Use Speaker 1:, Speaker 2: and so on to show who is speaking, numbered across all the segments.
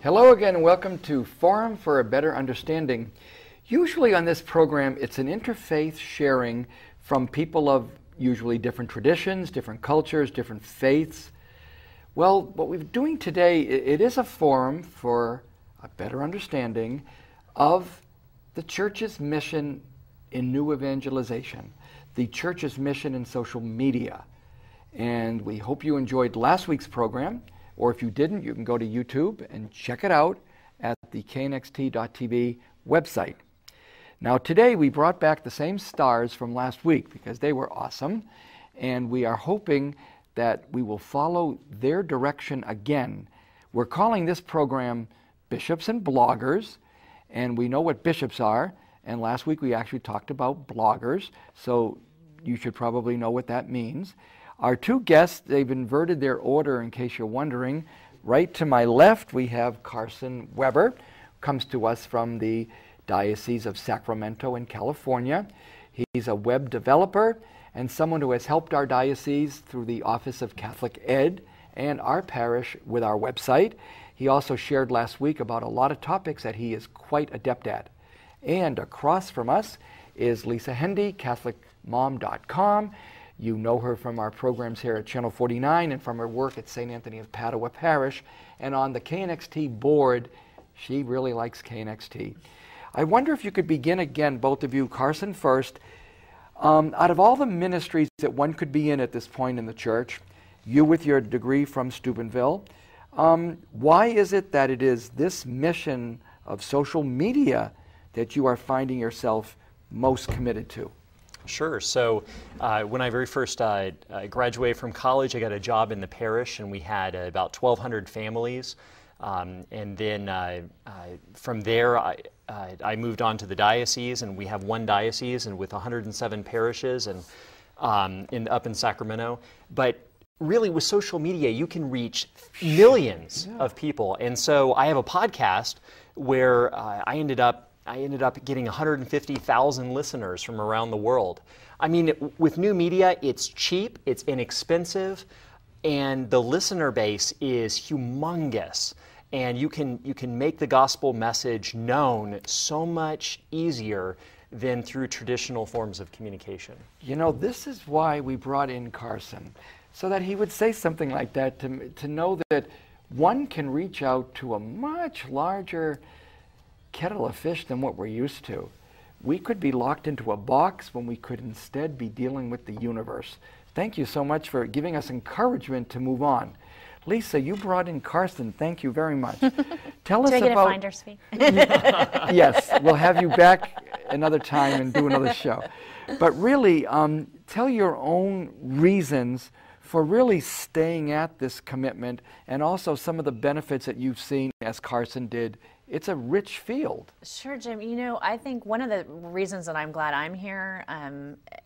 Speaker 1: Hello again and welcome to Forum for a Better Understanding. Usually on this program it's an interfaith sharing from people of usually different traditions, different cultures, different faiths. Well, what we're doing today, it is a forum for a better understanding of the church's mission in new evangelization, the church's mission in social media. And we hope you enjoyed last week's program. Or if you didn't, you can go to YouTube and check it out at the KNXT.TV website. Now today we brought back the same stars from last week because they were awesome, and we are hoping that we will follow their direction again. We're calling this program Bishops and Bloggers, and we know what bishops are, and last week we actually talked about bloggers, so you should probably know what that means. Our two guests, they've inverted their order in case you're wondering. Right to my left, we have Carson Weber, who comes to us from the Diocese of Sacramento in California. He's a web developer and someone who has helped our diocese through the Office of Catholic Ed and our parish with our website. He also shared last week about a lot of topics that he is quite adept at. And across from us is Lisa Hendy, CatholicMom.com. You know her from our programs here at Channel 49 and from her work at St. Anthony of Padua Parish. And on the KNXT board, she really likes KNXT. I wonder if you could begin again, both of you, Carson first. Out of all the ministries that one could be in at this point in the church, you with your degree from Steubenville, why is it that it is this mission of social media that you are finding yourself most committed to?
Speaker 2: Sure. So when I very first graduated from college, I got a job in the parish, and we had about 1,200 families. And then from there, I moved on to the diocese, and we have one diocese and with 107 parishes and up in Sacramento. But really, with social media, you can reach millions of people. And so I have a podcast where I ended up getting 150,000 listeners from around the world. I mean, with new media, it's cheap, it's inexpensive, and the listener base is humongous. And you can make the gospel message known so much easier than through traditional forms of communication.
Speaker 1: You know, this is why we brought in Carson, so that he would say something like that, to know that one can reach out to a much larger kettle of fish than what we're used to. We could be locked into a box when we could instead be dealing with the universe. Thank you so much for giving us encouragement to move on. Lisa, you brought in Carson. Thank you very much. Tell us about...
Speaker 3: Do I get a finder's fee?
Speaker 1: Yes, we'll have you back another time and do another show. But really, tell your own reasons for really staying at this commitment, and also some of the benefits that you've seen as Carson did. It's a rich field.
Speaker 3: Sure, Jim. You know, I think one of the reasons that I'm glad I'm here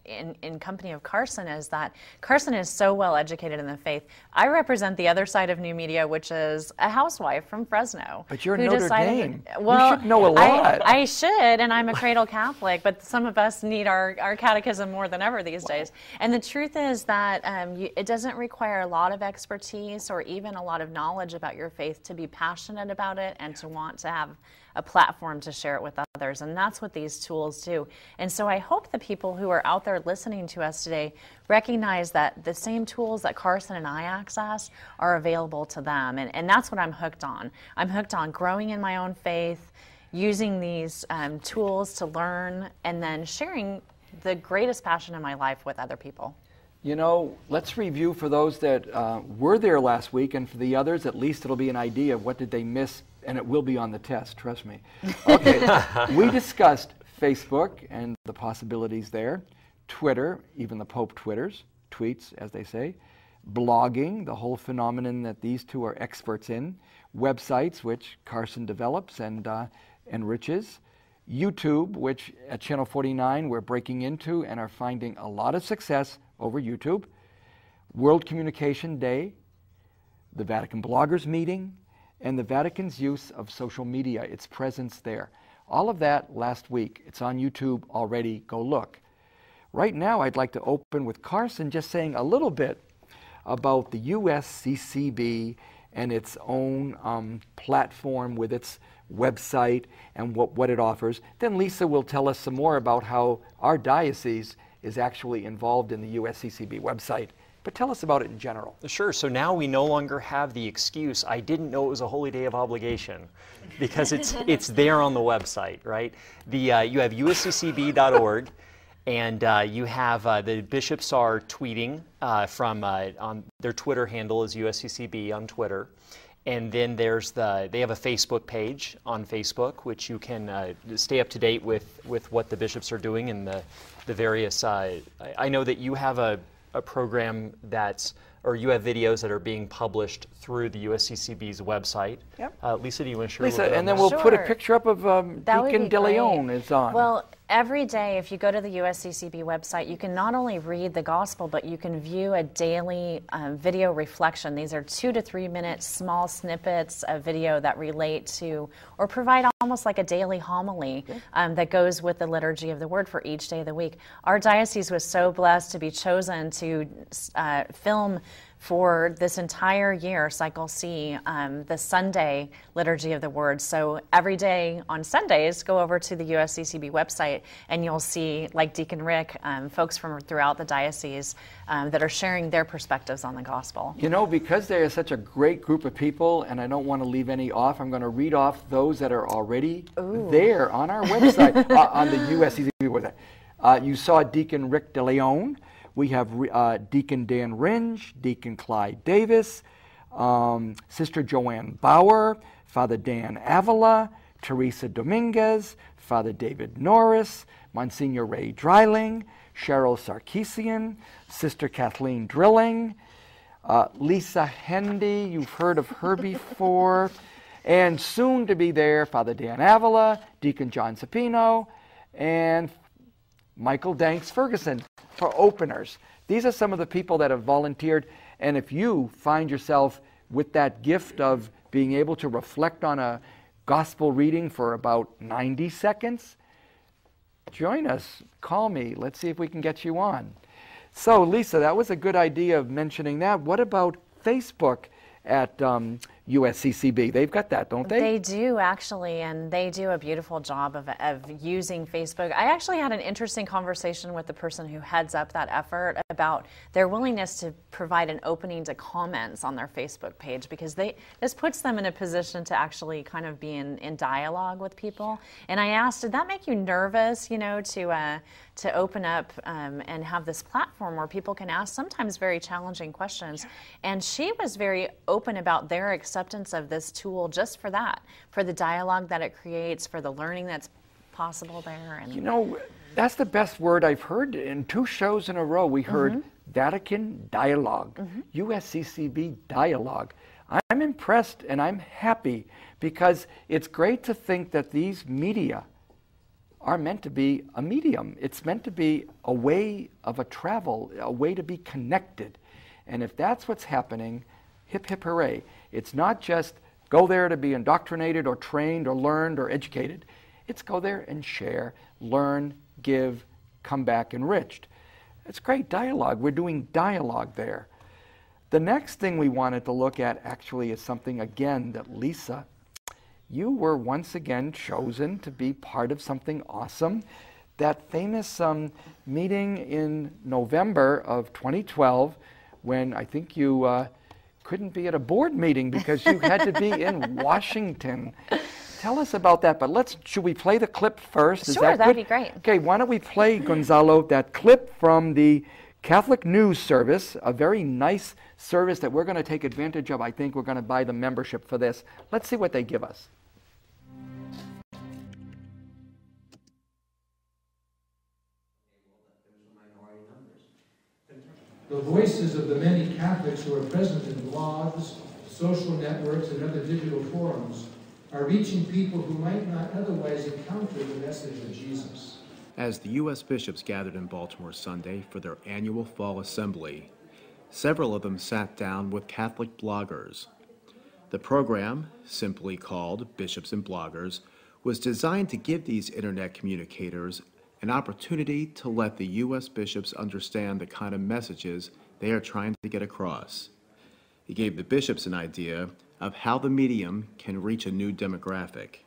Speaker 3: in company of Carson is that Carson is so well educated in the faith. I represent the other side of new media, which is a housewife from Fresno.
Speaker 1: But you're Notre Dame.
Speaker 3: Well,
Speaker 1: you should know a lot.
Speaker 3: I should, and I'm a cradle Catholic, but some of us need our catechism more than ever these days. And the truth is that it doesn't require a lot of expertise or even a lot of knowledge about your faith to be passionate about it and to want to have a platform to share it with others, and that's what these tools do. And so I hope the people who are out there listening to us today recognize that the same tools that Carson and I access are available to them, and that's what I'm hooked on. I'm hooked on growing in my own faith, using these tools to learn, and then sharing the greatest passion in my life with other people.
Speaker 1: You know, let's review for those that were there last week, and for the others, at least it'll be an idea of what did they miss, and it will be on the test, trust me. Okay, we discussed Facebook and the possibilities there, Twitter, even the Pope tweets, as they say, blogging, the whole phenomenon that these two are experts in, websites, which Carson develops and enriches, YouTube, which at Channel 49 we're breaking into and are finding a lot of success over YouTube, World Communication Day, the Vatican Bloggers Meeting, and the Vatican's use of social media, its presence there. All of that last week. It's on YouTube already. Go look. Right now, I'd like to open with Carson just saying a little bit about the USCCB and its own platform with its website and what it offers. Then Lisa will tell us some more about how our diocese is actually involved in the USCCB website. But tell us about it in general.
Speaker 2: Sure. So now we no longer have the excuse, I didn't know it was a holy day of obligation, because it's there on the website, right? You have usccb.org, and you have the bishops are tweeting from on their Twitter handle is USCCB on Twitter. And then they have a Facebook page on Facebook, which you can stay up to date with what the bishops are doing and the various. I know that you have a program or you have videos that are being published through the USCCB's website. Yep. Lisa, do you want to share a little bit on
Speaker 1: and then
Speaker 2: that?
Speaker 1: we'll put a
Speaker 3: Sure.
Speaker 1: picture up of Deacon De Leon is on.
Speaker 3: Well, every day, if you go to the USCCB website, you can not only read the gospel, but you can view a daily video reflection. These are 2 to 3 minute small snippets of video that relate to or provide almost like a daily homily that goes with the liturgy of the word for each day of the week. Our diocese was so blessed to be chosen to film for this entire year, Cycle C, the Sunday Liturgy of the Word. So every day on Sundays, go over to the USCCB website and you'll see, like Deacon Rick, folks from throughout the diocese that are sharing their perspectives on the gospel.
Speaker 1: You know, because there is such a great group of people, and I don't want to leave any off, I'm going to read off those that are already there on our website, on the USCCB website. You saw Deacon Rick De Leon. We have Deacon Dan Ringe, Deacon Clyde Davis, Sister Joanne Bauer, Father Dan Avila, Teresa Dominguez, Father David Norris, Monsignor Ray Dreiling, Cheryl Sarkeesian, Sister Kathleen Drilling, Lisa Hendy, you've heard of her before, and soon to be there, Father Dan Avila, Deacon John Sapino, and Michael Danks Ferguson for openers. These are some of the people that have volunteered, and if you find yourself with that gift of being able to reflect on a gospel reading for about 90 seconds, join us, call me, let's see if we can get you on. So Lisa, that was a good idea of mentioning that. What about Facebook at USCCB? They've got that, don't they?
Speaker 3: They do, actually, and they do a beautiful job of using Facebook. I actually had an interesting conversation with the person who heads up that effort about their willingness to provide an opening to comments on their Facebook page, because this puts them in a position to actually kind of be in dialogue with people. And I asked, did that make you nervous, to open up and have this platform where people can ask sometimes very challenging questions? And she was very open about their acceptance of this tool just for that, for the dialogue that it creates, for the learning that's possible there. And
Speaker 1: that's the best word I've heard. In 2 shows in a row, we heard Vatican dialogue, USCCB dialogue. I'm impressed and I'm happy, because it's great to think that these media are meant to be a medium. It's meant to be a way of a travel, a way to be connected. And if that's what's happening, hip, hip, hooray. It's not just go there to be indoctrinated or trained or learned or educated. It's go there and share, learn, give, come back enriched. It's great dialogue. We're doing dialogue there. The next thing we wanted to look at actually is something, again, that Lisa, you were once again chosen to be part of something awesome. That famous meeting in November of 2012, when I think you couldn't be at a board meeting because you had to be in Washington. Tell us about that, but should we play the clip first?
Speaker 3: Sure, that'd be great.
Speaker 1: Okay, why don't we play, Gonzalo, that clip from the Catholic News Service, a very nice service that we're going to take advantage of. I think we're going to buy the membership for this. Let's see what they give us.
Speaker 4: The voices of the many Catholics who are present in blogs, social networks, and other digital forums are reaching people who might not otherwise encounter the message of Jesus.
Speaker 5: As the U.S. bishops gathered in Baltimore Sunday for their annual fall assembly, several of them sat down with Catholic bloggers. The program, simply called Bishops and Bloggers, was designed to give these internet communicators an opportunity to let the U.S. bishops understand the kind of messages they are trying to get across. He gave the bishops an idea of how the medium can reach a new demographic.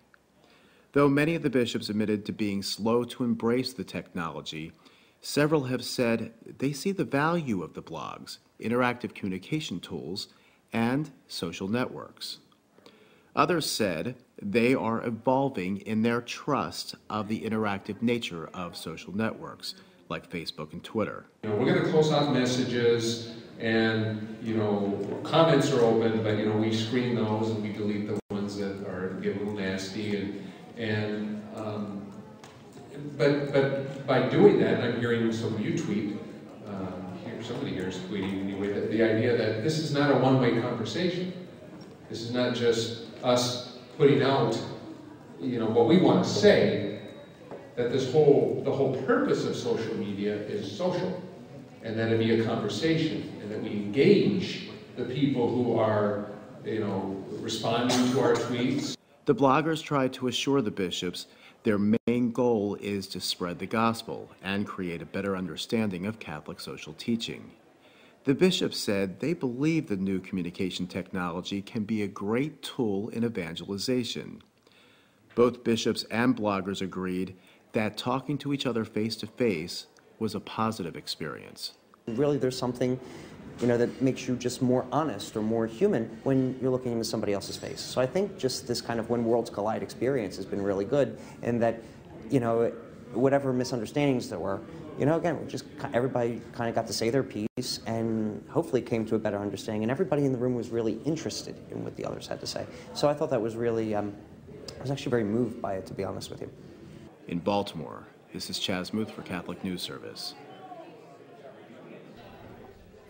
Speaker 5: Though many of the bishops admitted to being slow to embrace the technology, several have said they see the value of the blogs, interactive communication tools, and social networks. Others said they are evolving in their trust of the interactive nature of social networks, like Facebook and Twitter.
Speaker 6: We're going to close out messages, and comments are open, but we screen those and we delete the ones that get a little nasty, but by doing that, and I'm hearing some of you tweet, somebody here is tweeting anyway, that the idea that this is not a one-way conversation. This is not just us putting out, what we want to say, that the whole purpose of social media is social, and that it be a conversation, and that we engage the people who are, responding to our tweets.
Speaker 5: The bloggers tried to assure the bishops their main goal is to spread the gospel and create a better understanding of Catholic social teaching. The bishops said they believe the new communication technology can be a great tool in evangelization. Both bishops and bloggers agreed that talking to each other face-to-face was a positive experience.
Speaker 7: Really, there's something, that makes you just more honest or more human when you're looking into somebody else's face. So I think just this kind of when worlds collide experience has been really good, and that, whatever misunderstandings there were, again, everybody kind of got to say their piece and hopefully came to a better understanding, and everybody in the room was really interested in what the others had to say. So I thought that was really, I was actually very moved by it, to be honest with you.
Speaker 5: In Baltimore, this is Chaz Muth for Catholic News Service.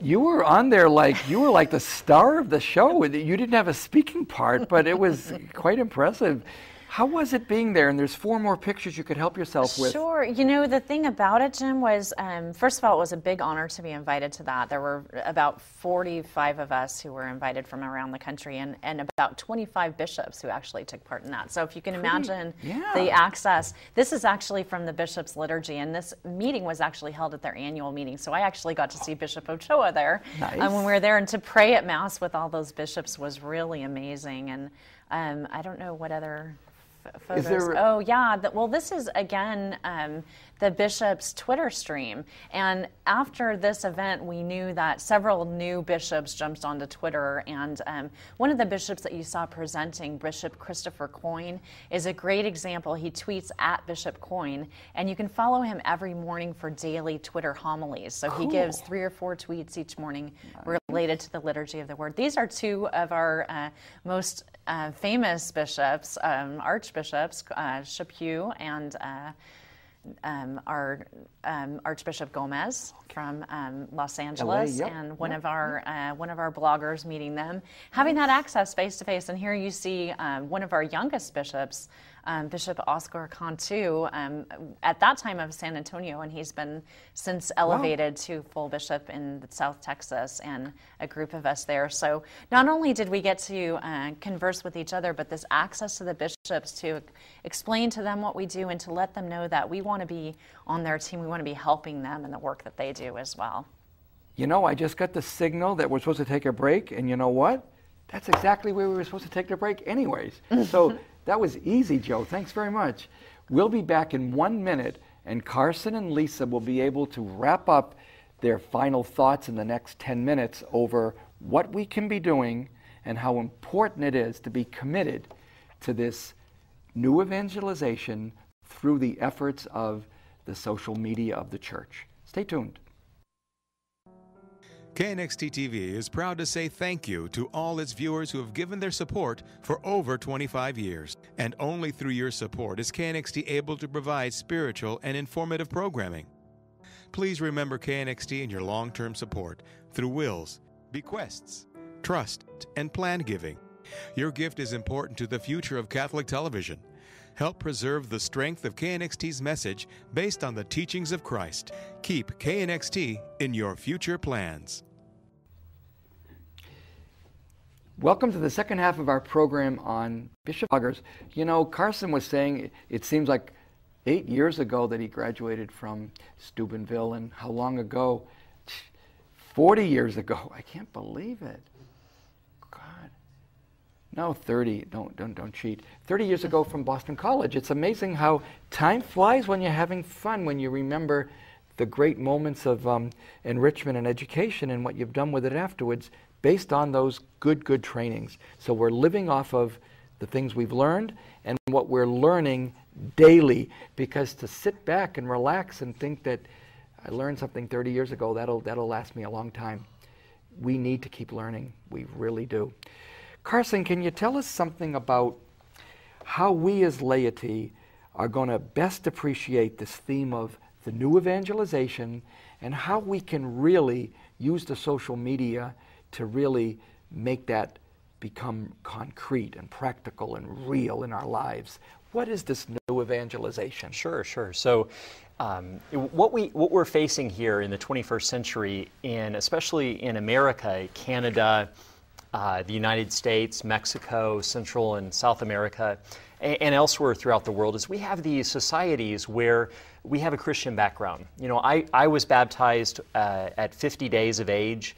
Speaker 1: You were on there you were like the star of the show. You didn't have a speaking part, but it was quite impressive. How was it being there? And there's 4 more pictures you could help yourself with.
Speaker 3: Sure. The thing about it, Jim, was first of all, it was a big honor to be invited to that. There were about 45 of us who were invited from around the country, and about 25 bishops who actually took part in that. So if you can imagine the access, this is actually from the bishop's liturgy, and this meeting was actually held at their annual meeting. So I actually got to see Bishop Ochoa there when we were there, and to pray at Mass with all those bishops was really amazing. And I don't know what other photos. Oh, yeah. Well, this is, again, the bishop's Twitter stream. And after this event, we knew that several new bishops jumped onto Twitter. And one of the bishops that you saw presenting, Bishop Christopher Coyne, is a great example. He tweets at Bishop Coyne, and you can follow him every morning for daily Twitter homilies. So he gives 3 or 4 tweets each morning related to the Liturgy of the Word. These are 2 of our most famous bishops, archbishops, Chaput and our Archbishop Gomez from Los Angeles, and one of our bloggers meeting them, having that access face to face. And here you see one of our youngest bishops, Bishop Oscar Cantu, at that time of San Antonio, and he's been since elevated to full bishop in South Texas, and a group of us there. So not only did we get to converse with each other, but this access to the bishops to explain to them what we do and to let them know that we want to be on their team, we want to be helping them in the work that they do as well.
Speaker 1: I just got the signal that we're supposed to take a break, and you know what? That's exactly where we were supposed to take the break anyways. So that was easy, Joe. Thanks very much. We'll be back in 1 minute, and Carson and Lisa will be able to wrap up their final thoughts in the next 10 minutes over what we can be doing and how important it is to be committed to this new evangelization through the efforts of the social media of the Church. Stay tuned.
Speaker 8: KNXT TV is proud to say thank you to all its viewers who have given their support for over 25 years. And only through your support is KNXT able to provide spiritual and informative programming. Please remember KNXT in your long-term support through wills, bequests, trust, and plan giving. Your gift is important to the future of Catholic television. Help preserve the strength of KNXT's message based on the teachings of Christ. Keep KNXT in your future plans.
Speaker 1: Welcome to the second half of our program on Bishop bloggers. Carson was saying it seems like 8 years ago that he graduated from Steubenville, and how long ago? 40 years ago. I can't believe it. No, 30. Don't cheat. 30 years ago from Boston College. It's amazing how time flies when you're having fun, when you remember the great moments of enrichment and education and what you've done with it afterwards based on those good trainings. So we're living off of the things we've learned and what we're learning daily, because to sit back and relax and think that I learned something 30 years ago, that'll last me a long time. We need to keep learning. We really do. Carson, can you tell us something about how we as laity are going to best appreciate this theme of the new evangelization, and how we can really use the social media to really make that become concrete and practical and real in our lives? What is this new evangelization?
Speaker 2: Sure. So what we're facing here in the 21st century, especially in America, Canada, the United States, Mexico, Central and South America, and elsewhere throughout the world, is we have these societies where we have a Christian background. You know, I was baptized at 50 days of age.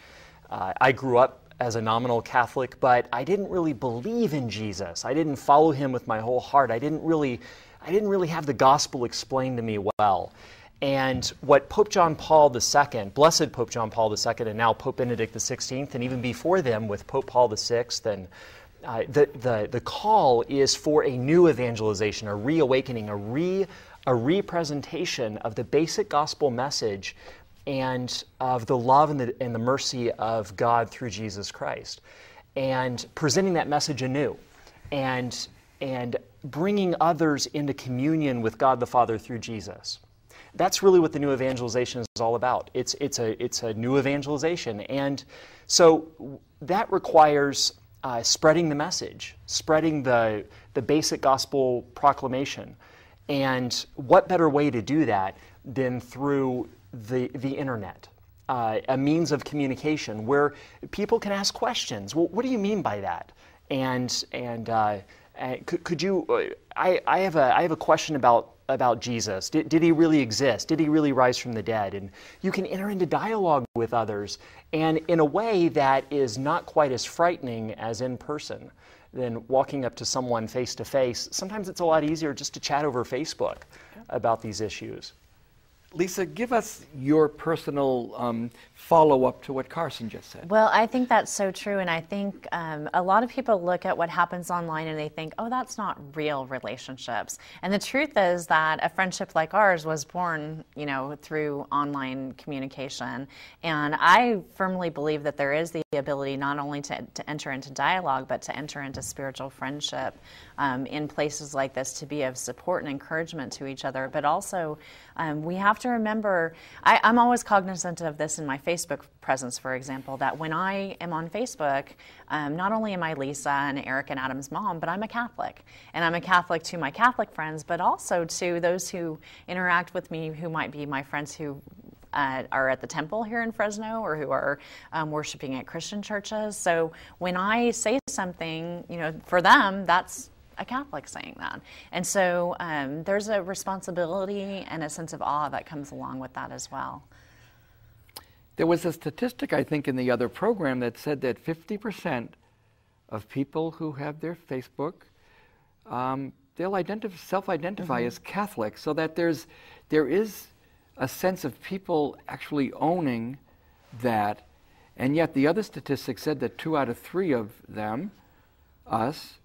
Speaker 2: I grew up as a nominal Catholic, but I didn't really believe in Jesus. I didn't follow him with my whole heart. I didn't really have the gospel explained to me well. And what Pope John Paul II, Blessed Pope John Paul II, and now Pope Benedict XVI, and even before them with Pope Paul VI, and the call is for a new evangelization, a reawakening, a representation of the basic gospel message and of the love and the mercy of God through Jesus Christ, and presenting that message anew, and bringing others into communion with God the Father through Jesus. That's really what the new evangelization is all about. It's a new evangelization, and so that requires spreading the message, spreading the basic gospel proclamation. And what better way to do that than through the internet, a means of communication where people can ask questions. Well, what do you mean by that? Could you? I have a question about Jesus. Did he really exist? Did he really rise from the dead? And you can enter into dialogue with others, and in a way that is not quite as frightening as in person than walking up to someone face to face. Sometimes it's a lot easier just to chat over Facebook about these issues.
Speaker 1: Lisa, give us your personal follow-up to what Carson just said.
Speaker 3: Well, I think that's so true, and I think a lot of people look at what happens online and they think, oh, that's not real relationships. And the truth is that a friendship like ours was born, through online communication. And I firmly believe that there is the ability not only to enter into dialogue, but to enter into spiritual friendship in places like this, to be of support and encouragement to each other. But also, we have to remember, I'm always cognizant of this in my Facebook presence, for example, that when I am on Facebook, not only am I Lisa and Eric and Adam's mom, but I'm a Catholic. And I'm a Catholic to my Catholic friends, but also to those who interact with me who might be my friends who are at the temple here in Fresno, or who are worshiping at Christian churches. So when I say something, for them, that's a Catholic saying that. And so there's a responsibility and a sense of awe that comes along with that as well.
Speaker 1: There was a statistic, I think, in the other program that said that 50% of people who have their Facebook, they'll self-identify as Catholic, so that there is a sense of people actually owning that. And yet the other statistic said that 2 out of 3 of them, us,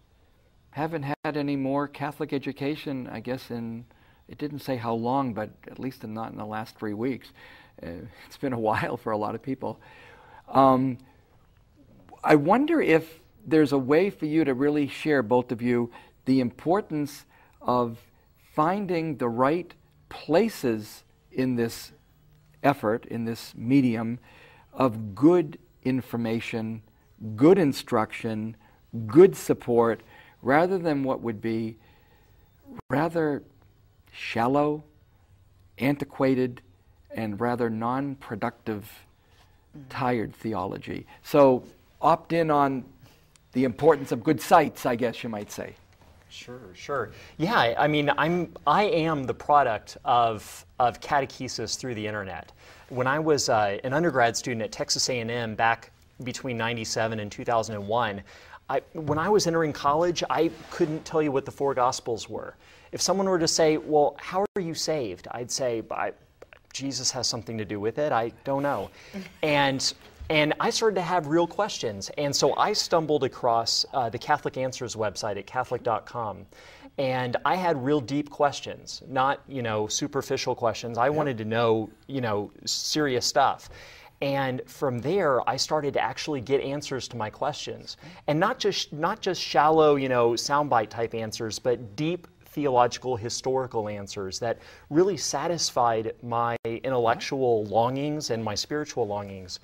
Speaker 1: haven't had any more Catholic education, I guess, it didn't say how long, but at least not in the last 3 weeks. It's been a while for a lot of people. I wonder if there's a way for you to really share, both of you, the importance of finding the right places in this effort, in this medium, of good information, good instruction, good support, rather than what would be rather shallow, antiquated, and rather non-productive, tired theology. So opt in on the importance of good sites, I guess you might say.
Speaker 2: Sure. Yeah, I mean, I am the product of catechesis through the internet. When I was an undergrad student at Texas A&M back between 97 and 2001, when I was entering college, I couldn't tell you what the 4 Gospels were. If someone were to say, well, how are you saved? I'd say, Jesus has something to do with it. I don't know. And I started to have real questions. And so I stumbled across the Catholic Answers website at Catholic.com. And I had real deep questions, not, superficial questions. I wanted to know, serious stuff. And from there, I started to actually get answers to my questions. And not just shallow, soundbite type answers, but deep theological, historical answers that really satisfied my intellectual longings and my spiritual longings.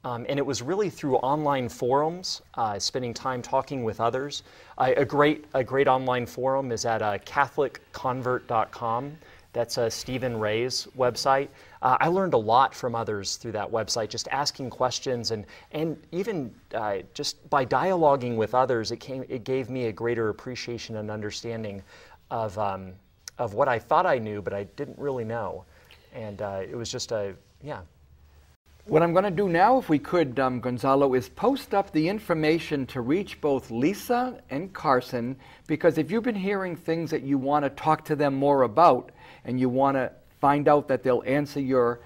Speaker 2: And it was really through online forums, spending time talking with others. A great online forum is at CatholicConvert.com. That's Stephen Ray's website. I learned a lot from others through that website, just asking questions, and even just by dialoguing with others, it gave me a greater appreciation and understanding of what I thought I knew, but I didn't really know. And it was just
Speaker 1: What I'm going to do now, if we could, Gonzalo, is post up the information to reach both Lisa and Carson, because if you've been hearing things that you want to talk to them more about and you want to find out that they'll answer your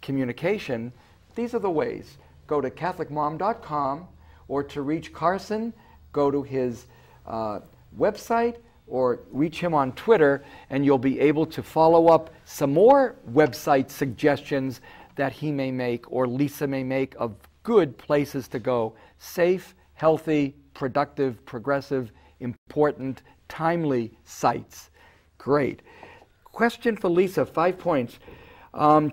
Speaker 1: communication, these are the ways. Go to CatholicMom.com, or to reach Carson, go to his website or reach him on Twitter, and you'll be able to follow up some more website suggestions that he may make or Lisa may make of good places to go. Safe, healthy, productive, progressive, important, timely sites. Great. Question for Lisa, 5 points.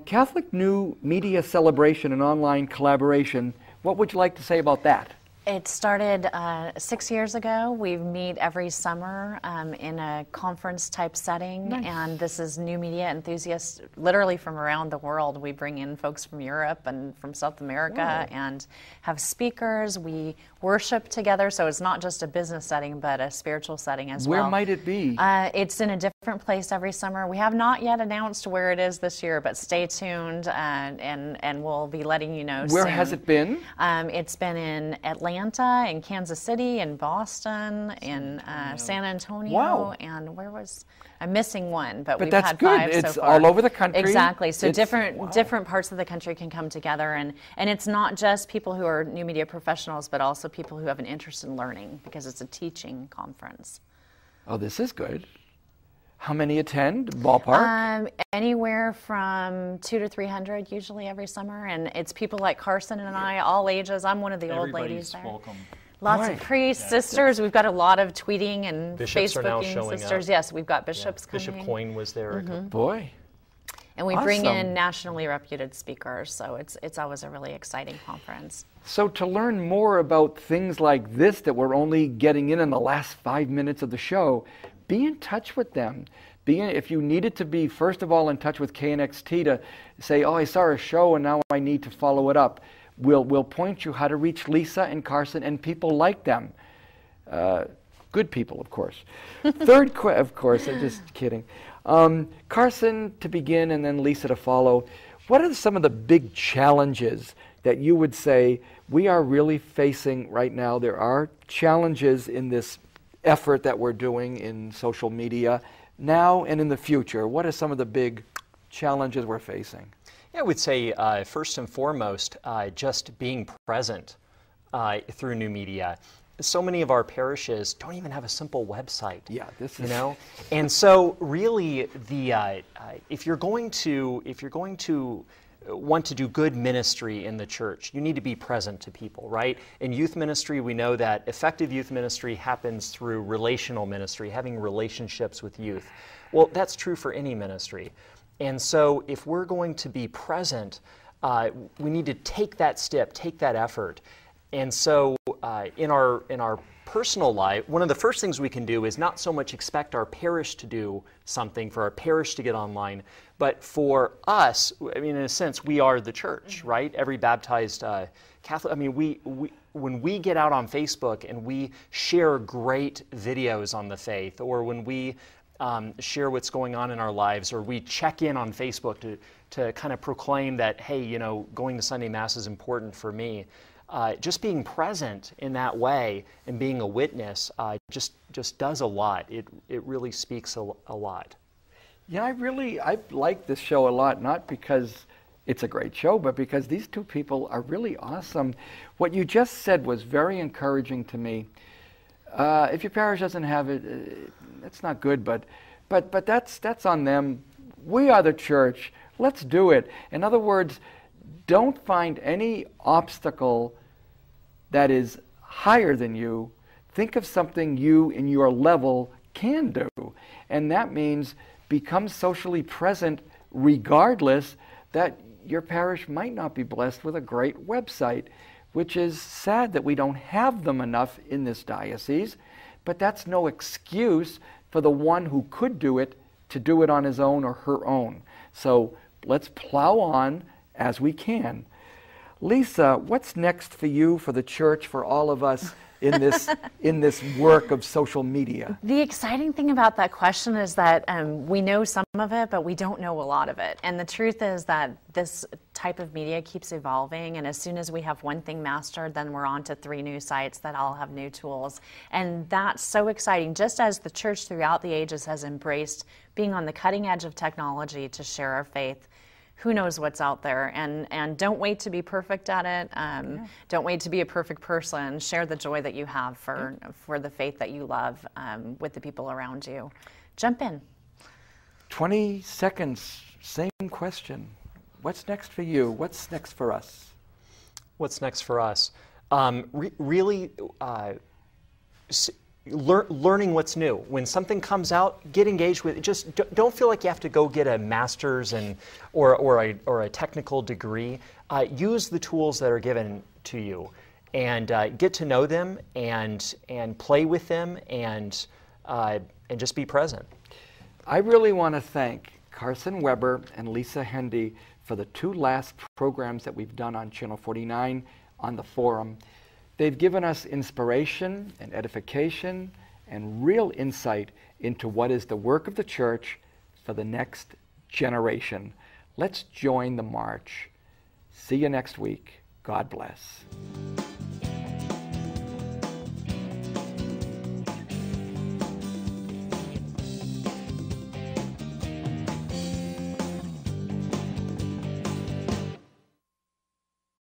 Speaker 1: Catholic New Media Celebration and Online Collaboration. What would you like to say about that?
Speaker 3: It started 6 years ago. We meet every summer in a conference-type setting,
Speaker 1: Nice.
Speaker 3: and this is new media enthusiasts literally from around the world. We bring in folks from Europe and from South America and have speakers. We worship together, so it's not just a business setting, but a spiritual setting as well.
Speaker 1: Where might it be?
Speaker 3: It's in a different place every summer. We have not yet announced where it is this year, but stay tuned, and we'll be letting you know
Speaker 1: Where
Speaker 3: soon.
Speaker 1: has it been?
Speaker 3: It's been in Atlanta, in Kansas City, in Boston, in San Antonio,
Speaker 1: Wow.
Speaker 3: and where was I'm missing one, but we've
Speaker 1: that's
Speaker 3: had
Speaker 1: good.
Speaker 3: 5
Speaker 1: It's
Speaker 3: so far.
Speaker 1: all over the country.
Speaker 3: Exactly. So
Speaker 1: It's-
Speaker 3: different parts of the country can come together, and it's not just people who are new media professionals, but also people who have an interest in learning, because it's a teaching conference.
Speaker 1: Oh, this is good. How many attend? Ballpark?
Speaker 3: Anywhere from 200 to 300 usually every summer, and it's people like Carson and I, all ages. I'm one of the old ladies
Speaker 9: Everybody's
Speaker 3: there.
Speaker 9: welcome.
Speaker 3: Lots
Speaker 1: Boy.
Speaker 3: of priests, sisters. We've got a lot of tweeting and
Speaker 2: Bishops are now
Speaker 3: Facebooking
Speaker 2: showing
Speaker 3: sisters.
Speaker 2: up.
Speaker 3: Yes, we've got bishops coming.
Speaker 2: Bishop Coyne was there.
Speaker 1: Boy.
Speaker 3: And we bring
Speaker 1: Awesome.
Speaker 3: in nationally reputed speakers, so it's always a really exciting conference.
Speaker 1: So to learn more about things like this that we're only getting in the last 5 minutes of the show, be in touch with them. If you needed to be, first of all, in touch with KNXT to say, oh, I saw a show and now I need to follow it up, we'll point you how to reach Lisa and Carson and people like them. Good people, of course. Third, of course, I'm just kidding. Carson to begin and then Lisa to follow. What are some of the big challenges that you would say we are really facing right now? There are challenges in this effort that we're doing in social media now and in the future. What are some of the big challenges we're facing?
Speaker 2: Yeah, I would say first and foremost, just being present through new media. So many of our parishes don't even have a simple website.
Speaker 1: Yeah, this is,
Speaker 2: you know, and so really, the if you're going to want to do good ministry in the church, you need to be present to people, right? In youth ministry, we know that effective youth ministry happens through relational ministry, having relationships with youth. Well, that's true for any ministry. And so if we're going to be present, we need to take that step, take that effort. And so in our personal life, one of the first things we can do is not so much expect our parish to do something, for our parish to get online, but for us, I mean, in a sense, we are the church, right? Every baptized Catholic, I mean, when we get out on Facebook and we share great videos on the faith, or when we share what's going on in our lives, or we check in on Facebook to kind of proclaim that, hey, you know, going to Sunday Mass is important for me. just being present in that way and being a witness just does a lot. It really speaks a lot.
Speaker 1: Yeah, I like this show a lot, not because it's a great show, but because these two people are really awesome. What you just said was very encouraging to me. If your parish doesn't have it, that's not good, but that's on them. We are the church. Let's do it. In other words, don't find any obstacle that is higher than you. Think of something you in your level can do. And that means become socially present regardless that your parish might not be blessed with a great website, which is sad that we don't have them enough in this diocese, but that's no excuse for the one who could do it to do it on his own or her own. So let's plow on as we can. Lisa, what's next for you, for the church, for all of us in this work of social media?
Speaker 3: The exciting thing about that question is that we know some of it, but we don't know a lot of it. And the truth is that this type of media keeps evolving, and as soon as we have one thing mastered, then we're on to 3 new sites that all have new tools. And that's so exciting, just as the church throughout the ages has embraced being on the cutting edge of technology to share our faith. Who knows what's out there, and don't wait to be perfect at it. Don't wait to be a perfect person. Share the joy that you have for the faith that you love with the people around you. Jump in.
Speaker 1: 20 seconds, same question. What's next for you? What's next for us?
Speaker 2: What's next for us? Really learning what's new. When something comes out, get engaged with it. Just don't feel like you have to go get a master's or a technical degree. Use the tools that are given to you, and get to know them and play with them and just be present.
Speaker 1: I really want to thank Carson Weber and Lisa Hendy for the 2 last programs that we've done on Channel 49 on the forum. They've given us inspiration and edification and real insight into what is the work of the church for the next generation. Let's join the march. See you next week. God bless.